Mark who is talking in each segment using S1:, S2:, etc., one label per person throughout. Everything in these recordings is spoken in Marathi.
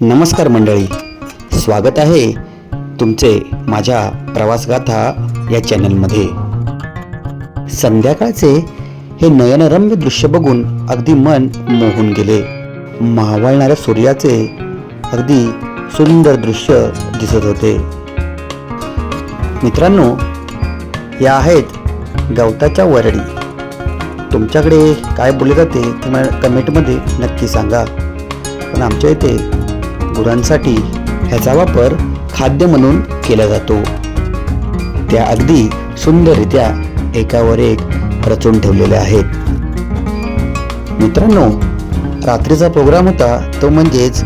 S1: नमस्कार मंडळी, स्वागत आहे तुमचे माझ्या प्रवासगाथा या चॅनलमध्ये। संध्याकाळचे हे नयनरम्य दृश्य बघून अगदी मन मोहून गेले। मावळणाऱ्या सूर्याचे अगदी सुंदर दृश्य दिसत होते। मित्रांनो, या आहेत गवताच्या वरडी। तुमच्याकडे काय बोलले जाते ते मला कमेंटमध्ये नक्की सांगा। पण आमच्या इथे गुरांसाठी ह्याचा वापर खाद्य म्हणून केला जातो। त्या अगदी सुंदररित्या एकावर एक रचून ठेवलेल्या आहेत। मित्रांनो, रात्रीचा प्रोग्राम होता तो म्हणजेच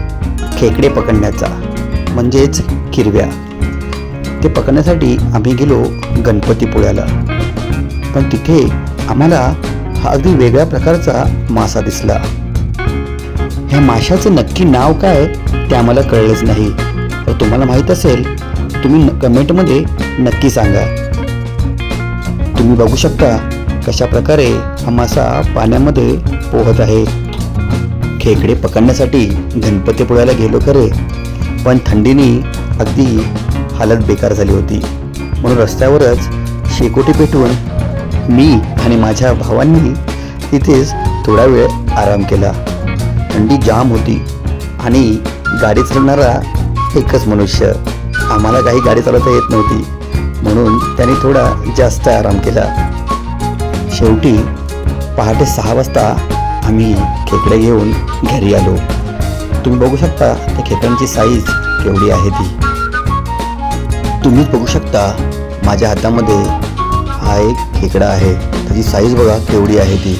S1: खेकडे पकडण्याचा, म्हणजेच किरव्या। ते पकडण्यासाठी आम्ही गेलो गणपतीपुळ्याला। पण तिथे आम्हाला हा अगदी वेगळ्या प्रकारचा मासा दिसला। ह्या माशाचं नक्की नाव काय ते आम्हाला कळलंच नाही। तर तुम्हाला माहीत असेल तुम्ही कमेंटमध्ये नक्की सांगा। तुम्ही बघू शकता कशा प्रकारे हा मासा पाण्यामध्ये पोहत आहे। खेकडे पकडण्यासाठी गणपतीपुळ्याला गेलो खरे, पण थंडीने अगदी हालत बेकार झाली होती। म्हणून रस्त्यावरच शेकोटी पेटवून मी आणि माझ्या भावांनी तिथेच थोडा वेळ आराम केला। थंडी जाम होती आणि गाडी चालवणारा एकच मनुष्य, आम्हाला काही गाडी चालवता येत नव्हती, म्हणून त्याने थोडा जास्त आराम केला। शेवटी पहाटे 6 वाजता आम्ही खेकडे घेऊन घरी आलो। तुम्ही बघू शकता त्या खेकड्यांची साईज केवढी आहे ती। तुम्हीच बघू शकता माझ्या हातामध्ये हा एक खेकडा आहे, त्याची साईज बघा केवढी आहे ती।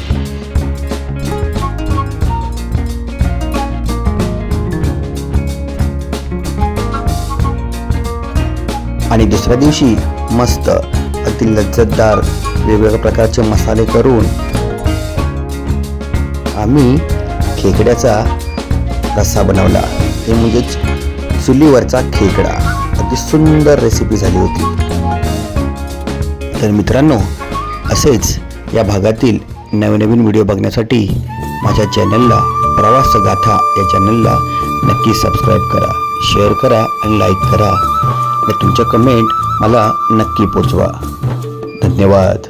S1: आणि दुसऱ्या दिवशी मस्त अगदी लज्जतदार वेगवेगळ्या प्रकारचे मसाले करून आम्ही खेकड्याचा रस्सा बनवला। हे म्हणजेच चुलीवरचा खेकडा। अगदी सुंदर रेसिपी झाली होती। तर मित्रांनो, असेच या भागातील नवनवीन व्हिडिओ बघण्यासाठी माझ्या चॅनलला प्रवासगाथा या चॅनलला नक्की सबस्क्राईब करा, शेअर करा आणि लाईक करा। तुमच्या कमेंट मला नक्की पोचवा। धन्यवाद।